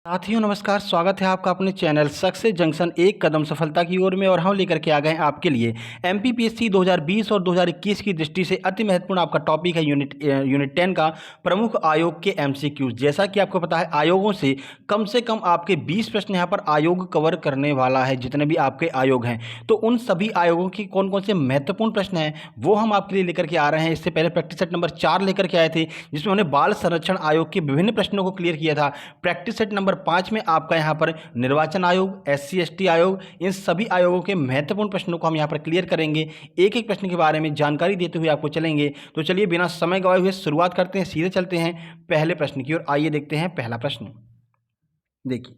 साथियों नमस्कार, स्वागत है आपका अपने चैनल सक्सेस जंक्शन एक कदम सफलता की ओर में। और हम लेकर के आ गए हैं आपके लिए एमपीपीएससी 2020 और 2021 की दृष्टि से अति महत्वपूर्ण आपका टॉपिक है यूनिट 10 का प्रमुख आयोग के एमसीक्यूज। जैसा कि आपको पता है, आयोगों से कम आपके 20 प्रश्न यहाँ पर आयोग कवर करने वाला है। जितने भी आपके आयोग हैं, तो उन सभी आयोगों की कौन कौन से महत्वपूर्ण प्रश्न हैं वो हम आपके लिए लेकर के आ रहे हैं। इससे पहले प्रैक्टिस सेट नंबर 4 लेकर के आए थे, जिसमें हमने बाल संरक्षण आयोग के विभिन्न प्रश्नों को क्लियर किया था। प्रैक्टिस सेट नंबर 5 में आपका यहाँ पर निर्वाचन आयोग, एससी एसटी आयोग, इन सभी आयोगों के महत्वपूर्ण प्रश्नों को हम यहाँ पर क्लियर करेंगे। एक एक प्रश्न के बारे में जानकारी देते हुए आपको चलेंगे। तो चलिए बिना समय गवाए हुए शुरुआत करते हैं, सीधे चलते हैं पहले प्रश्न की ओर। आइए देखते हैं पहला प्रश्न। देखिए,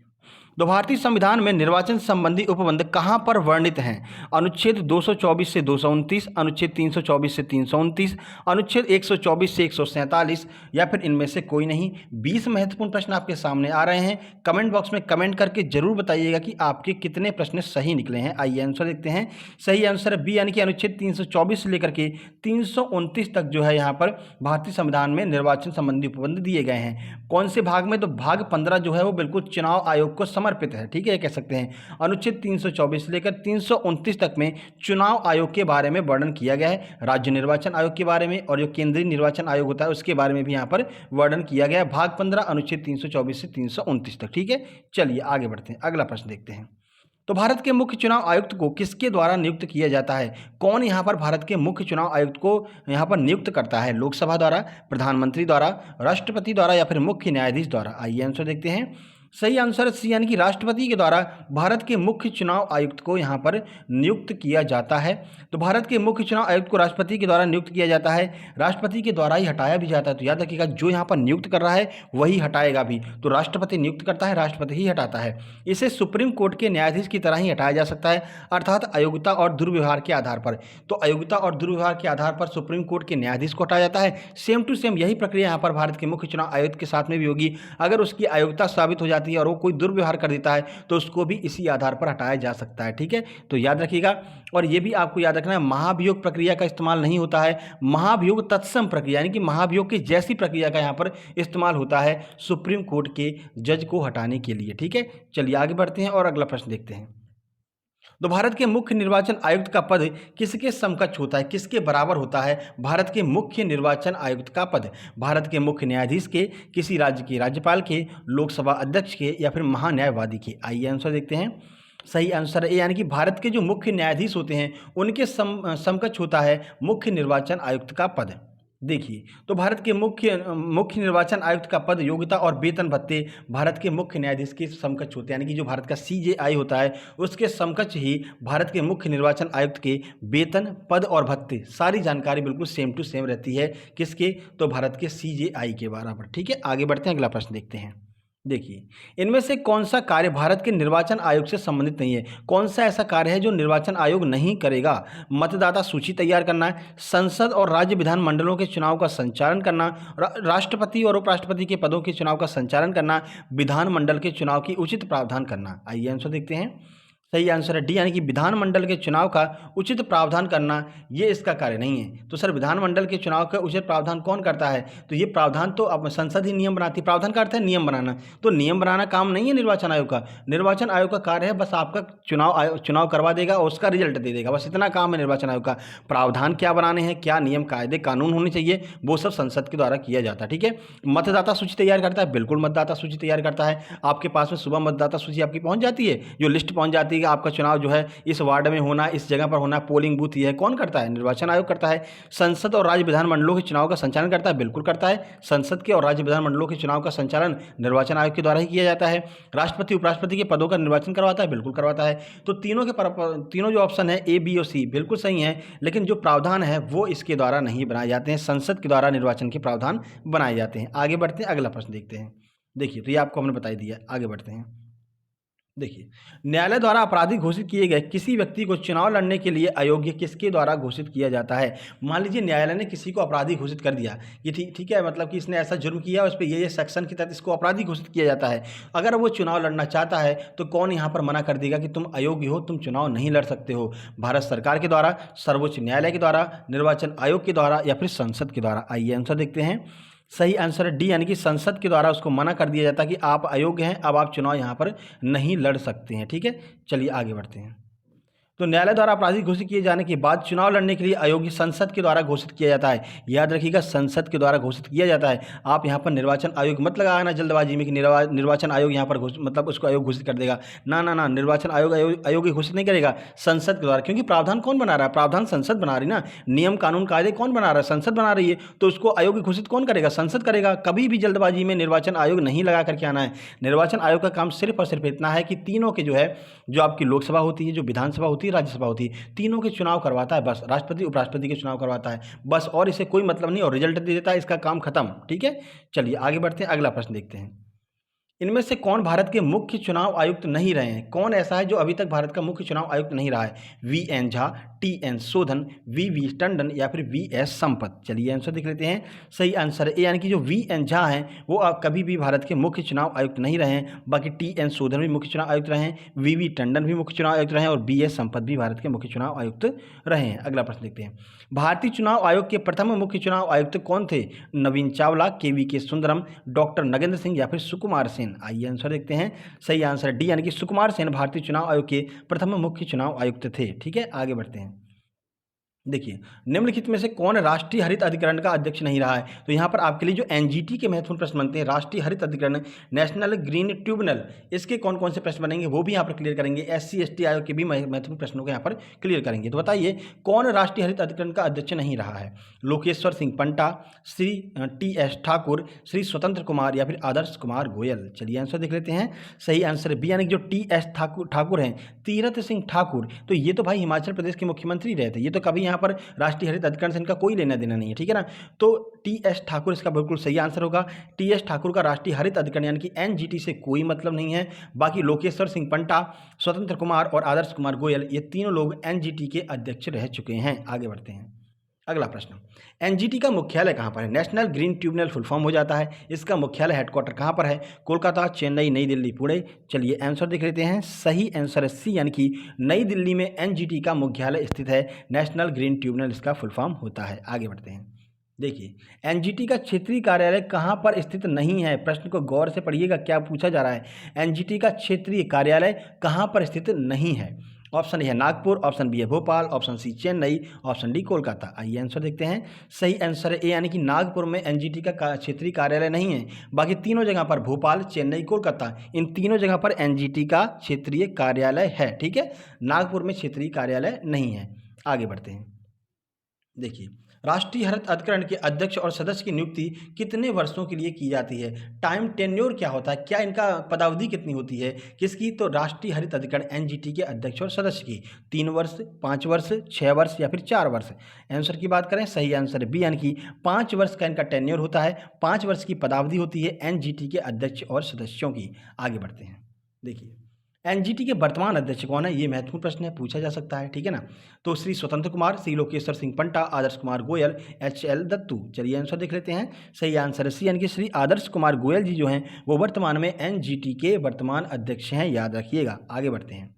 तो भारतीय संविधान में निर्वाचन संबंधी उपबंध कहां पर वर्णित हैं? अनुच्छेद 224 से 229, अनुच्छेद 324 से 329, अनुच्छेद 124 से 147, या फिर इनमें से कोई नहीं। 20 महत्वपूर्ण प्रश्न आपके सामने आ रहे हैं। कमेंट बॉक्स में कमेंट करके जरूर बताइएगा कि आपके कितने प्रश्न सही निकले हैं। आइए आंसर देखते हैं। सही आंसर है बी, यानी कि अनुच्छेद 324 से लेकर के 329 तक जो है यहाँ पर भारतीय संविधान में निर्वाचन संबंधी उपबंध दिए गए हैं। कौन से भाग में? तो भाग 15 जो है वो बिल्कुल चुनाव आयोग को समर्पित है। ठीक है, कह सकते हैं अनुच्छेद 324 से लेकर 329 तक में चुनाव आयोग के बारे में वर्णन किया गया है। राज्य निर्वाचन आयोग के बारे में और जो केंद्रीय निर्वाचन आयोग होता है उसके बारे में भी यहाँ पर वर्णन किया गया है। भाग 15 अनुच्छेद 324 से 329 तक। ठीक है, चलिए आगे बढ़ते हैं, अगला प्रश्न देखते हैं। तो भारत के मुख्य चुनाव आयुक्त को किसके द्वारा नियुक्त किया जाता है? कौन यहाँ पर भारत के मुख्य चुनाव आयुक्त को यहाँ पर नियुक्त करता है? लोकसभा द्वारा, प्रधानमंत्री द्वारा, राष्ट्रपति द्वारा, या फिर मुख्य न्यायाधीश द्वारा? आइए आंसर देखते हैं। सही आंसर सी, यानी कि राष्ट्रपति के द्वारा भारत के मुख्य चुनाव आयुक्त को यहाँ पर नियुक्त किया जाता है। तो भारत के मुख्य चुनाव आयुक्त को राष्ट्रपति के द्वारा नियुक्त किया जाता है। राष्ट्रपति के द्वारा ही हटाया भी जाता है। तो याद रखिएगा, जो यहाँ पर नियुक्त कर रहा है वही हटाएगा भी। तो राष्ट्रपति नियुक्त करता है, राष्ट्रपति ही हटाता है। इसे सुप्रीम कोर्ट के न्यायाधीश की तरह ही हटाया जा सकता है, अर्थात अयोग्यता और दुर्व्यवहार के आधार पर। तो अयोग्यता और दुर्व्यवहार के आधार पर सुप्रीम कोर्ट के न्यायाधीश को हटाया जाता है। सेम टू सेम यही प्रक्रिया यहाँ पर भारत के मुख्य चुनाव आयुक्त के साथ में भी होगी। अगर उसकी अयोग्यता साबित हो जाती है और वो कोई दुर्व्यवहार कर देता है तो उसको भी इसी आधार पर हटाया जा सकता है। ठीक है, तो याद रखिएगा। और ये भी आपको याद रखना है, महाभियोग प्रक्रिया का इस्तेमाल नहीं होता है। महाभियोग तत्सम प्रक्रिया, यानी कि महाभियोग की जैसी प्रक्रिया का यहाँ पर इस्तेमाल होता है सुप्रीम कोर्ट के जज को हटाने के लिए। ठीक है, चलिए आगे बढ़ते हैं और अगला प्रश्न देखते हैं। तो भारत के मुख्य निर्वाचन आयुक्त का पद किसके समकक्ष होता है, किसके बराबर होता है? भारत के मुख्य निर्वाचन आयुक्त का पद भारत के मुख्य न्यायाधीश के, किसी राज्य के राज्यपाल के, लोकसभा अध्यक्ष के, या फिर महान्यायवादी के? आइए आंसर देखते हैं। सही आंसर है, यानी कि भारत के जो मुख्य न्यायाधीश होते हैं उनके समकक्ष होता है मुख्य निर्वाचन आयुक्त का पद। देखिए, तो भारत के मुख्य निर्वाचन आयुक्त का पद, योग्यता और वेतन भत्ते भारत के मुख्य न्यायाधीश के समकक्ष होते हैं। यानी कि जो भारत का सीजेआई होता है उसके समकक्ष ही भारत के मुख्य निर्वाचन आयुक्त के वेतन, पद और भत्ते, सारी जानकारी बिल्कुल सेम टू सेम रहती है। किसके? तो भारत के सीजेआई के बराबर। ठीक है, आगे बढ़ते हैं, अगला प्रश्न देखते हैं। देखिए, इनमें से कौन सा कार्य भारत के निर्वाचन आयोग से संबंधित नहीं है? कौन सा ऐसा कार्य है जो निर्वाचन आयोग नहीं करेगा? मतदाता सूची तैयार करना, संसद और राज्य विधान मंडलों के चुनाव का संचालन करना, राष्ट्रपति और उपराष्ट्रपति के पदों के चुनाव का संचालन करना, विधानमंडल के चुनाव की उचित प्रावधान करना? आइए आंसर देखते हैं। सही आंसर है डी, यानी कि विधानमंडल के चुनाव का उचित प्रावधान करना, ये इसका कार्य नहीं है। तो सर, विधानमंडल के चुनाव का उचित प्रावधान कौन करता है? तो ये प्रावधान तो अब संसद ही नियम बनाती है। प्रावधान का अर्थ है नियम बनाना, तो नियम बनाना काम नहीं है निर्वाचन आयोग का। निर्वाचन आयोग का कार्य है बस आपका चुनाव करवा देगा और उसका रिजल्ट दे देगा, बस इतना काम है निर्वाचन आयोग का। प्रावधान क्या बनाने हैं, क्या नियम कायदे कानून होने चाहिए, वो सब संसद के द्वारा किया जाता है। ठीक है, मतदाता सूची तैयार करता है, बिल्कुल मतदाता सूची तैयार करता है। आपके पास में सुबह मतदाता सूची आपकी पहुंच जाती है, जो लिस्ट पहुंच जाती है आपका चुनाव जो है इस वार्ड में होना, इस जगह पर होना, पोलिंग बूथ, ये है कौन करता है? निर्वाचन आयोग करता है। संसद और राज्य विधानमंडलों के चुनाव का संचालन करता है, बिल्कुल करता है। संसद के और राज्य विधानमंडलों के चुनाव का संचालन निर्वाचन आयोग के द्वारा ही किया जाता है। राष्ट्रपति उपराष्ट्रपति के पदों का निर्वाचन करवाता है, बिल्कुल करवाता है। तो तीनों जो ऑप्शन है ए, बी और सी बिल्कुल सही है, लेकिन जो प्रावधान है वो इसके द्वारा नहीं बनाए जाते हैं, संसद के द्वारा निर्वाचन के प्रावधान बनाए जाते हैं। आगे बढ़ते हैं, अगला प्रश्न देखते हैं। देखिए, तो ये आपको हमने बता दिया, आगे बढ़ते हैं। देखिए, न्यायालय द्वारा अपराधी घोषित किए गए किसी व्यक्ति को चुनाव लड़ने के लिए अयोग्य किसके द्वारा घोषित किया जाता है? मान लीजिए न्यायालय ने किसी को अपराधी घोषित कर दिया, ये ठीक है, मतलब कि इसने ऐसा जुर्म किया, उस पर ये सेक्शन के तहत इसको अपराधी घोषित किया जाता है। अगर वो चुनाव लड़ना चाहता है तो कौन यहाँ पर मना कर देगा कि तुम अयोग्य हो, तुम चुनाव नहीं लड़ सकते हो? भारत सरकार के द्वारा, सर्वोच्च न्यायालय के द्वारा, निर्वाचन आयोग के द्वारा, या फिर संसद के द्वारा? आइए आंसर देखते हैं। सही आंसर है डी, यानी कि संसद के द्वारा उसको मना कर दिया जाता है कि आप अयोग्य हैं, अब आप चुनाव यहाँ पर नहीं लड़ सकते हैं। ठीक है, चलिए आगे बढ़ते हैं। तो न्यायालय द्वारा अपराधी घोषित किए जाने के बाद चुनाव लड़ने के लिए अयोग्य संसद के द्वारा घोषित किया जाता है। याद रखिएगा, संसद के द्वारा घोषित किया जाता है। आप यहाँ पर निर्वाचन आयोग मत लगाना जल्दबाजी में कि निर्वाचन आयोग यहाँ पर मतलब उसको आयोग घोषित कर देगा। ना ना ना, निर्वाचन आयोग घोषित नहीं करेगा, संसद के द्वारा। क्योंकि प्रावधान कौन बना रहा है? प्रावधान संसद बना रही ना। नियम कानून कायदे कौन बना रहा है? संसद बना रही है। तो उसको आयोग घोषित कौन करेगा? संसद करेगा। कभी भी जल्दबाजी में निर्वाचन आयोग नहीं लगा करके आना है। निर्वाचन आयोग का काम सिर्फ और सिर्फ इतना है कि तीनों के जो आपकी लोकसभा होती है, जो विधानसभा होती है, राज्यसभा होती है, तीनों के चुनाव करवाता है बस। राष्ट्रपति उपराष्ट्रपति के चुनाव करवाता है बस, और इसे कोई मतलब नहीं, और रिजल्ट दे देता है, इसका काम खत्म। ठीक है, चलिए आगे बढ़ते हैं, अगला प्रश्न देखते हैं। इनमें से कौन भारत के मुख्य चुनाव आयुक्त नहीं रहे हैं? कौन ऐसा है जो अभी तक भारत का मुख्य चुनाव आयुक्त नहीं रहा है? वी.एन. झा, टी.एन. शोधन, वी टंडन या फिर वी.एस. संपत। चलिए आंसर देख लेते हैं। सही आंसर है ए, यानी कि जो वी.एन. झा हैं वो आप कभी भी भारत के मुख्य चुनाव आयुक्त नहीं रहे हैं। बाकी टी.एन. शोधन भी मुख्य चुनाव आयुक्त रहे हैं, वी टंडन भी मुख्य चुनाव आयुक्त रहे हैं, और बी.एस. संपत भी भारत के मुख्य चुनाव आयुक्त रहे हैं। अगला प्रश्न देखते हैं। भारतीय चुनाव आयोग के प्रथम मुख्य चुनाव आयुक्त कौन थे? नवीन चावला, के सुंदरम, डॉक्टर नगेंद्र सिंह या फिर सुकुमार सेन। आइए आंसर देखते हैं। सही आंसर डी, यानी कि सुकुमार सेन भारतीय चुनाव आयोग के प्रथम मुख्य चुनाव आयुक्त थे। ठीक है, आगे बढ़ते हैं। देखिए, निम्नलिखित में से कौन राष्ट्रीय हरित अधिकरण का अध्यक्ष नहीं रहा है? तो यहाँ पर आपके लिए जो एनजीटी के महत्वपूर्ण प्रश्न बनते हैं, राष्ट्रीय हरित अधिकरण, नेशनल ग्रीन ट्रिब्यूनल, इसके कौन कौन से प्रश्न बनेंगे वो भी यहाँ पर क्लियर करेंगे। एससी एसटी आयोग के भी महत्वपूर्ण प्रश्नों को यहाँ पर क्लियर करेंगे। तो बताइए, कौन राष्ट्रीय हरित अधिकरण का अध्यक्ष नहीं रहा है? लोकेश्वर सिंह पंटा, श्री टी.एस. ठाकुर, श्री स्वतंत्र कुमार या फिर आदर्श कुमार गोयल। चलिए आंसर देख लेते हैं। सही आंसर बी, यानी कि जो टी.एस. ठाकुर हैं, तीरथ सिंह ठाकुर, तो ये तो भाई हिमाचल प्रदेश के मुख्यमंत्री रहे थे। ये तो कभी यहाँ पर राष्ट्रीय हरित अधिकरण से इनका कोई लेना देना नहीं है। ठीक है ना, तो टी.एस. ठाकुर इसका बिल्कुल सही आंसर होगा। टी.एस. ठाकुर का राष्ट्रीय हरित अधिकरण यानी कि एनजीटी से कोई मतलब नहीं है। बाकी लोकेश्वर सिंह पंटा, स्वतंत्र कुमार और आदर्श कुमार गोयल, ये तीनों लोग एनजीटी के अध्यक्ष रह चुके हैं। आगे बढ़ते हैं। अगला प्रश्न, एनजीटी का मुख्यालय कहाँ पर है? National green tribunal full form हो जाता है। इसका मुख्यालय हेडक्वार्टर कहाँ पर है? कोलकाता, चेन्नई, नई दिल्ली, पुणे। चलिए आंसर देख लेते हैं। सही आंसर है सी, यानी कि नई दिल्ली में एनजीटी का मुख्यालय स्थित है। नेशनल ग्रीन ट्रिब्यूनल इसका फुल फॉर्म होता है। आगे बढ़ते हैं। देखिए, एनजीटी का क्षेत्रीय कार्यालय कहाँ पर स्थित नहीं है? प्रश्न को गौर से पढ़िएगा, क्या पूछा जा रहा है। एनजीटी का क्षेत्रीय कार्यालय कहाँ पर स्थित नहीं है? ऑप्शन ए है नागपुर, ऑप्शन बी है Bhopal, option C Chennai, option D Kolkata. आइए आंसर देखते हैं। सही आंसर है ए, यानी कि नागपुर में एनजीटी का क्षेत्रीय कार्यालय नहीं है। बाकी तीनों जगह पर भोपाल, चेन्नई, कोलकाता, इन तीनों जगह पर एनजीटी का क्षेत्रीय कार्यालय है। ठीक है, नागपुर में क्षेत्रीय कार्यालय नहीं है। आगे बढ़ते हैं। देखिए, राष्ट्रीय हरित अधिकरण के अध्यक्ष और सदस्य की नियुक्ति कितने वर्षों के लिए की जाती है? टाइम टेन्योर क्या होता है? क्या इनका पदावधि कितनी होती है? किसकी? तो राष्ट्रीय हरित अधिकरण एनजीटी के अध्यक्ष और सदस्य की 3 वर्ष, 5 वर्ष, 6 वर्ष या फिर 4 वर्ष। आंसर की बात करें, सही आंसर है बी, यानी कि 5 वर्ष का इनका टेन्योर होता है। 5 वर्ष की पदावधि होती है एनजीटी के अध्यक्ष और सदस्यों की। आगे बढ़ते हैं। देखिए, एनजीटी के वर्तमान अध्यक्ष कौन है? ये महत्वपूर्ण प्रश्न है, पूछा जा सकता है। ठीक है ना, तो श्री स्वतंत्र कुमार, श्री लोकेश्वर सिंह पंटा, आदर्श कुमार गोयल, एच.एल. दत्तू। चलिए आंसर देख लेते हैं। सही आंसर है सी, यानी कि श्री आदर्श कुमार गोयल जी जो हैं वो वर्तमान में एनजीटी के वर्तमान अध्यक्ष हैं, याद रखिएगा। आगे बढ़ते हैं।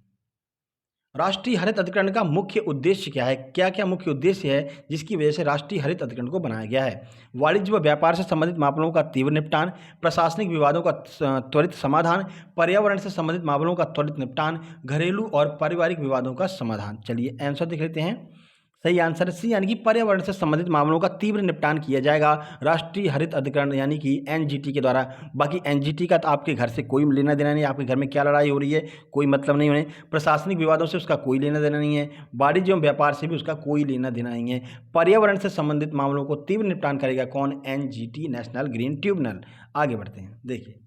राष्ट्रीय हरित अधिकरण का मुख्य उद्देश्य क्या है? क्या क्या मुख्य उद्देश्य है जिसकी वजह से राष्ट्रीय हरित अधिकरण को बनाया गया है? वाणिज्य व व्यापार से संबंधित मामलों का तीव्र निपटान, प्रशासनिक विवादों का त्वरित समाधान, पर्यावरण से संबंधित मामलों का त्वरित निपटान, घरेलू और पारिवारिक विवादों का समाधान। चलिए आंसर देख लेते हैं। सही आंसर सी, यानी कि पर्यावरण से संबंधित मामलों का तीव्र निपटान किया जाएगा राष्ट्रीय हरित अधिकरण यानी कि एनजीटी के द्वारा। बाकी एनजीटी का तो आपके घर से कोई लेना देना नहीं, आपके घर में क्या लड़ाई हो रही है कोई मतलब नहीं उन्हें। प्रशासनिक विवादों से उसका कोई लेना देना नहीं है। वाणिज्य एवं व्यापार से भी उसका कोई लेना देना नहीं है। पर्यावरण से संबंधित मामलों को तीव्र निपटान करेगा कौन? NGT, national green tribunal. आगे बढ़ते हैं। देखिए,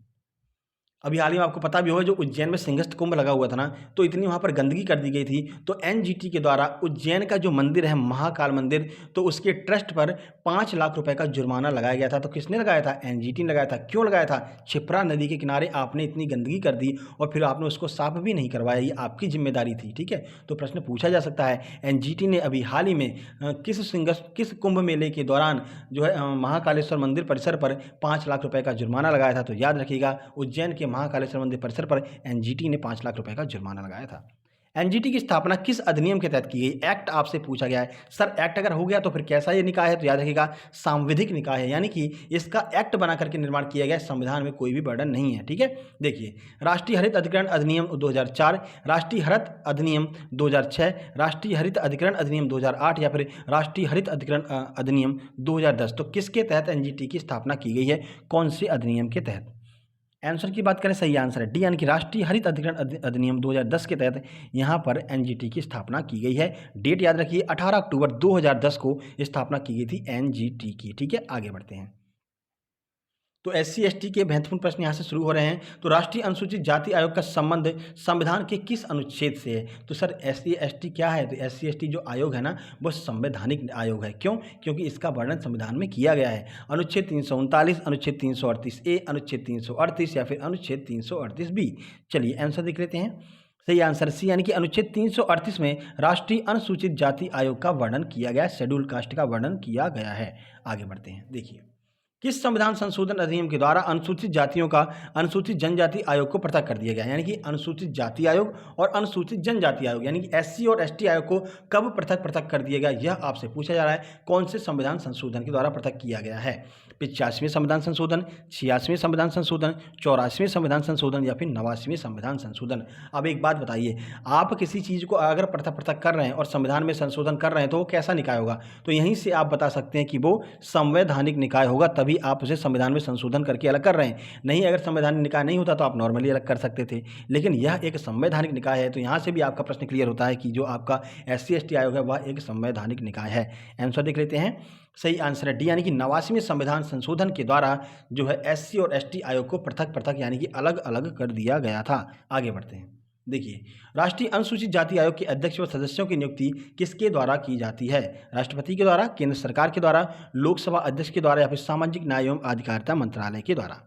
अभी हाल ही में आपको पता भी होगा जो उज्जैन में सिंहस्थ कुंभ लगा हुआ था ना, तो इतनी वहाँ पर गंदगी कर दी गई थी, तो एनजीटी के द्वारा उज्जैन का जो मंदिर है महाकाल मंदिर, तो उसके ट्रस्ट पर 5 लाख रुपए का जुर्माना लगाया गया था। तो किसने लगाया था? एनजीटी ने लगाया था। क्यों लगाया था? क्षिप्रा नदी के किनारे आपने इतनी गंदगी कर दी और फिर आपने उसको साफ भी नहीं करवाया, ये आपकी जिम्मेदारी थी। ठीक है, तो प्रश्न पूछा जा सकता है एनजीटी ने अभी हाल ही में किस कुंभ मेले के दौरान जो है महाकालेश्वर मंदिर परिसर पर 5 लाख रुपए का जुर्माना लगाया था? तो याद रखिएगा, उज्जैन के महाकालेश्वर मंदिर परिसर पर एनजीटी ने 5 लाख रुपए का जुर्माना लगाया था। एनजीटी की स्थापना किस अधिनियम के तहत की गई? एक्ट आपसे पूछा गया है। सर एक्ट अगर हो गया तो फिर कैसा ये निकाय है? तो याद रखिएगा सांविधिक निकाय है, यानी कि इसका एक्ट बना करके निर्माण किया गया है, संविधान में कोई भी बर्डन नहीं है। ठीक है, देखिए राष्ट्रीय हरित अधिकरण अधिनियम 2004, राष्ट्रीय हरित अधिनियम 2006, राष्ट्रीय हरित अधिकरण अधिनियम 2008 या फिर राष्ट्रीय हरित अधिकरण अधिनियम 2010। तो किसके तहत एनजीटी की स्थापना की गई है, कौन से अधिनियम के तहत? आंसर की बात करें, सही आंसर है डी, यानी कि राष्ट्रीय हरित अधिकरण अधिनियम 2010 के तहत यहाँ पर एनजीटी की स्थापना की गई है। डेट याद रखिए 18 अक्टूबर 2010 को स्थापना की गई थी एनजीटी की। ठीक है, आगे बढ़ते हैं। तो एससी एसटी के महत्वपूर्ण प्रश्न यहाँ से शुरू हो रहे हैं। तो राष्ट्रीय अनुसूचित जाति आयोग का संबंध संविधान के किस अनुच्छेद से है? तो सर एससी एसटी क्या है? तो एससी एसटी जो आयोग है ना, वो संवैधानिक आयोग है। क्यों? क्योंकि इसका वर्णन संविधान में किया गया है। अनुच्छेद 339, अनुच्छेद 338A, अनुच्छेद 338 या फिर अनुच्छेद 338B। चलिए आंसर देख लेते हैं। सही आंसर सी, यानी कि अनुच्छेद 338 में राष्ट्रीय अनुसूचित जाति आयोग का वर्णन किया गया है, शेड्यूल कास्ट का वर्णन किया गया है। आगे बढ़ते हैं, देखिए किस संविधान संशोधन अधिनियम के द्वारा अनुसूचित जातियों का अनुसूचित जनजाति आयोग को पृथक कर दिया गया? यानी कि अनुसूचित जाति आयोग और अनुसूचित जनजाति आयोग यानी कि एससी और एसटी आयोग को कब पृथक पृथक कर दिया गया, यह आपसे पूछा जा रहा है। कौन से संविधान संशोधन के द्वारा पृथक किया गया है? 85वें संविधान संशोधन, 86वें संविधान संशोधन, 84वें संविधान संशोधन या फिर 89वें संविधान संशोधन। अब एक बात बताइए, आप किसी चीज़ को अगर पृथक पृथक कर रहे हैं और संविधान में संशोधन कर रहे हैं तो वो कैसा निकाय होगा? तो यहीं से आप बता सकते हैं कि वो संवैधानिक निकाय होगा, तभी आप उसे संविधान में संशोधन करके अलग कर रहे हैं। नहीं, अगर संवैधानिक निकाय नहीं होता तो आप नॉर्मली अलग कर सकते थे, लेकिन यह एक संवैधानिक निकाय है। तो यहाँ से भी आपका प्रश्न क्लियर होता है कि जो आपका एससी एसटी आयोग है वह एक संवैधानिक निकाय है। आंसर देख लेते हैं। सही आंसर है डी, यानी कि 89वें संविधान संशोधन के द्वारा जो है एससी और एसटी आयोग को पृथक पृथक यानी कि अलग अलग कर दिया गया था। आगे बढ़ते हैं, देखिए राष्ट्रीय अनुसूचित जाति आयोग के अध्यक्ष व सदस्यों की नियुक्ति किसके द्वारा की जाती है? राष्ट्रपति के द्वारा, केंद्र सरकार के द्वारा, लोकसभा अध्यक्ष के द्वारा या फिर सामाजिक न्याय एवं अधिकारिता मंत्रालय के द्वारा?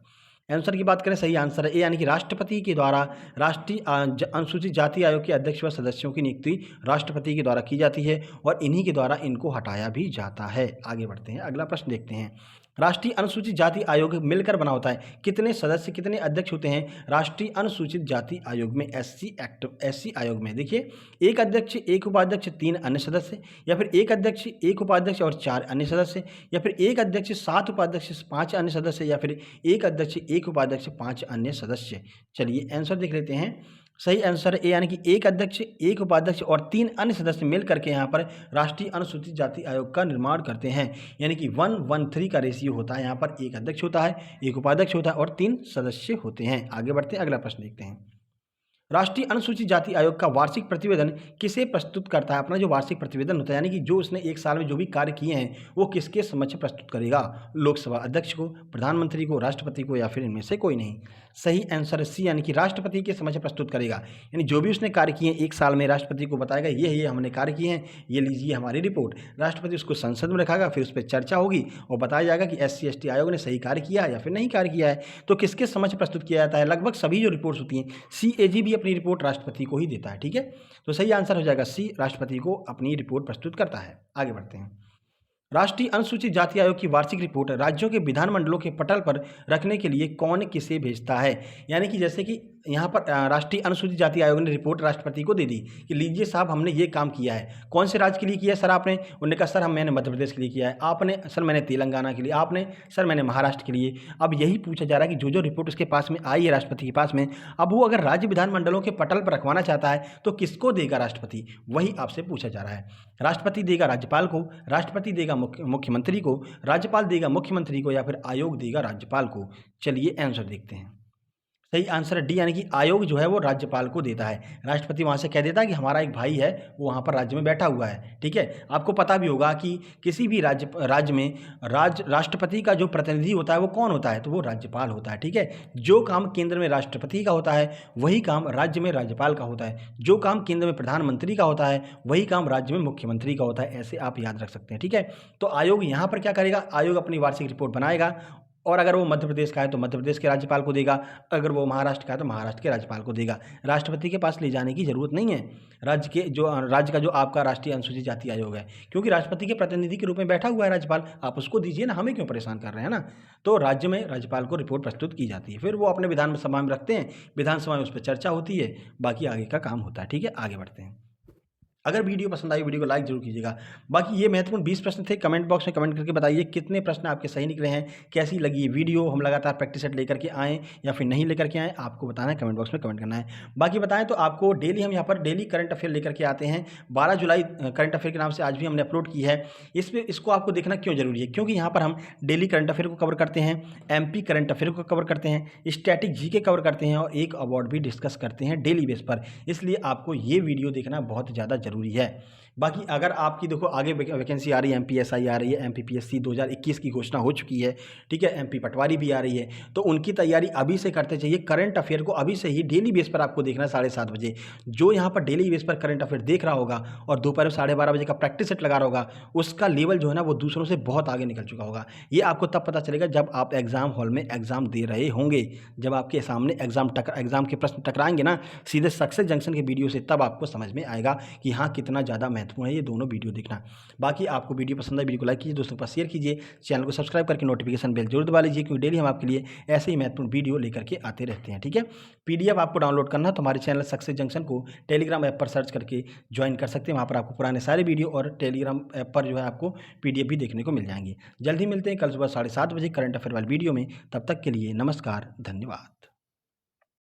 आंसर की बात करें, सही आंसर है ए, यानी कि राष्ट्रपति के द्वारा राष्ट्रीय अनुसूचित जाति आयोग के अध्यक्ष व सदस्यों की नियुक्ति राष्ट्रपति के द्वारा की जाती है और इन्हीं के द्वारा इनको हटाया भी जाता है। आगे बढ़ते हैं, अगला प्रश्न देखते हैं। राष्ट्रीय अनुसूचित जाति आयोग मिलकर बना होता है, कितने सदस्य कितने अध्यक्ष होते हैं राष्ट्रीय अनुसूचित जाति आयोग में? एससी आयोग में देखिए एक अध्यक्ष, एक उपाध्यक्ष, 3 अन्य सदस्य, या फिर एक अध्यक्ष, एक उपाध्यक्ष और 4 अन्य सदस्य, या फिर एक अध्यक्ष, 7 उपाध्यक्ष, 5 अन्य सदस्य, या फिर एक अध्यक्ष, एक उपाध्यक्ष, 5 अन्य सदस्य। चलिए आंसर देख लेते हैं। सही आंसर ए, यानी कि एक अध्यक्ष, एक उपाध्यक्ष और 3 अन्य सदस्य मिल करके यहाँ पर राष्ट्रीय अनुसूचित जाति आयोग का निर्माण करते हैं, यानी कि 1:3 का रेशियो होता है। यहाँ पर एक अध्यक्ष होता है, एक उपाध्यक्ष होता है और 3 सदस्य होते हैं। आगे बढ़ते हैं, अगला प्रश्न देखते हैं। राष्ट्रीय अनुसूचित जाति आयोग का वार्षिक प्रतिवेदन किसे प्रस्तुत करता है? अपना जो वार्षिक प्रतिवेदन होता है, यानी कि जो उसने एक साल में जो भी कार्य किए हैं वो किसके समक्ष प्रस्तुत करेगा? लोकसभा अध्यक्ष को, प्रधानमंत्री को, राष्ट्रपति को या फिर इनमें से कोई नहीं? सही आंसर सी, यानी कि राष्ट्रपति के समक्ष प्रस्तुत करेगा। यानी जो भी उसने कार्य किए हैं एक साल में राष्ट्रपति को बताएगा ये हमने कार्य किए हैं, ये लीजिए हमारी रिपोर्ट। राष्ट्रपति उसको संसद में रखागा, फिर उस पर चर्चा होगी और बताया जाएगा कि एससी एसटी आयोग ने सही कार्य किया है या फिर नहीं कार्य किया है। तो किसके समक्ष प्रस्तुत किया जाता है? लगभग सभी जो रिपोर्ट्स होती हैं, सीएजी भी अपनी रिपोर्ट राष्ट्रपति को ही देता है। ठीक है, तो सही आंसर हो जाएगा सी, राष्ट्रपति को अपनी रिपोर्ट प्रस्तुत करता है। आगे बढ़ते हैं। राष्ट्रीय अनुसूचित जाति आयोग की वार्षिक रिपोर्ट राज्यों के विधानमंडलों के पटल पर रखने के लिए कौन किसे भेजता है? यानी कि जैसे कि यहाँ पर राष्ट्रीय अनुसूचित जाति आयोग ने रिपोर्ट राष्ट्रपति को दे दी कि लीजिए साहब हमने ये काम किया है। कौन से राज्य के लिए किया है सर आपने? उन्होंने कहा सर मैंने मध्य प्रदेश के लिए किया है। आपने? सर मैंने तेलंगाना के लिए। आपने? सर मैंने महाराष्ट्र के लिए। अब यही पूछा जा रहा है कि जो रिपोर्ट उसके पास में आई है राष्ट्रपति के पास में, अब वो अगर राज्य विधानमंडलों के पटल पर रखवाना चाहता है तो किसको देगा राष्ट्रपति? वही आपसे पूछा जा रहा है। राष्ट्रपति देगा राज्यपाल को, राष्ट्रपति देगा मुख्यमंत्री को, राज्यपाल देगा मुख्यमंत्री को या फिर आयोग देगा राज्यपाल को? चलिए आंसर देखते हैं। सही आंसर है डी, यानी कि आयोग जो है वो राज्यपाल को देता है। राष्ट्रपति वहाँ से कह देता है कि हमारा एक भाई है वो वहाँ पर राज्य में बैठा हुआ है। ठीक है, आपको पता भी होगा कि किसी भी राज्य में राष्ट्रपति का जो प्रतिनिधि होता है वो कौन होता है? तो वो राज्यपाल होता है। ठीक है, जो काम केंद्र में राष्ट्रपति का होता है वही काम राज्य में राज्यपाल का होता है। जो काम केंद्र में प्रधानमंत्री का होता है वही काम राज्य में मुख्यमंत्री का होता है। ऐसे आप याद रख सकते हैं। ठीक है, तो आयोग यहाँ पर क्या करेगा? आयोग अपनी वार्षिक रिपोर्ट बनाएगा और अगर वो मध्य प्रदेश का है तो मध्य प्रदेश के राज्यपाल को देगा, अगर वो महाराष्ट्र का है तो महाराष्ट्र के राज्यपाल को देगा। राष्ट्रपति के पास ले जाने की ज़रूरत नहीं है राज्य का जो आपका राष्ट्रीय अनुसूचित जाति आयोग है, क्योंकि राष्ट्रपति के प्रतिनिधि के रूप में बैठा हुआ है राज्यपाल, आप उसको दीजिए ना, हमें क्यों परेशान कर रहे हैं ना। तो राज्य में राज्यपाल को रिपोर्ट प्रस्तुत की जाती है, फिर वो अपने विधानसभा में रखते हैं, विधानसभा में उस पर चर्चा होती है, बाकी आगे का काम होता है। ठीक है, आगे बढ़ते हैं। अगर वीडियो पसंद आई वीडियो को लाइक जरूर कीजिएगा। बाकी ये महत्वपूर्ण 20 प्रश्न थे, कमेंट बॉक्स में कमेंट करके बताइए कितने प्रश्न आपके सही निकले हैं, कैसी लगी ये वीडियो, हम लगातार प्रैक्टिस सेट लेकर के आएँ या फिर नहीं लेकर के आएँ, आपको बताना है, कमेंट बॉक्स में कमेंट करना है। बाकी बताएं तो आपको डेली हम यहाँ पर डेली करंट अफेयर लेकर के आते हैं। 12 जुलाई करंट अफेयर के नाम से आज भी हमने अपलोड की है। इसको आपको देखना क्यों जरूरी है, क्योंकि यहाँ पर हम डेली करंट अफेयर को कवर करते हैं, MP करंट अफेयर को कवर करते हैं, स्टैटिक GK कवर करते हैं और एक अवार्ड भी डिस्कस करते हैं डेली बेस पर। इसलिए आपको ये वीडियो देखना बहुत ज़्यादा जरूरी है। बाकी अगर आपकी देखो आगे वैकेंसी आ रही है, MPSI आ रही है, MPPSC 2021 की घोषणा हो चुकी है, ठीक है, MP पटवारी भी आ रही है, तो उनकी तैयारी अभी से करते चाहिए। करंट अफेयर को अभी से ही डेली बेस पर आपको देखना है 7:30 बजे। जो यहाँ पर डेली बेस पर करंट अफेयर देख रहा होगा और दोपहर में 12:30 बजे का प्रैक्टिस सेट लगा रहा होगा, उसका लेवल जो है ना वो दूसरों से बहुत आगे निकल चुका होगा। ये आपको तब पता चलेगा जब आप एग्जाम हॉल में एग्जाम दे रहे होंगे, जब आपके सामने एग्जाम के प्रश्न टकराएंगे ना सीधे सक्सेस जंक्शन के वीडियो से, तब आपको समझ में आएगा कि हाँ कितना ज़्यादा महत्वपूर्ण है ये दोनों वीडियो देखना। बाकी आपको वीडियो पसंद है वीडियो को लाइक कीजिए, दोस्तों के पास शेयर कीजिए, चैनल को सब्सक्राइब करके नोटिफिकेशन बेल जरूर दबा लीजिए, क्योंकि डेली हम आपके लिए ऐसे ही महत्वपूर्ण वीडियो लेकर के आते रहते हैं। ठीक है, PDF आपको डाउनलोड करना है तो हमारे चैनल सक्सेस जंक्शन को टेलीग्राम ऐप पर सर्च करके ज्वाइन कर सकते हैं। वहाँ पर आपको पुराने सारे वीडियो और टेलीग्राम ऐप पर जो है आपको PDF भी देखने को मिल जाएंगे। जल्दी मिलते हैं कल सुबह 7:30 बजे करंट अफेयर वाली वीडियो में। तब तक के लिए नमस्कार, धन्यवाद।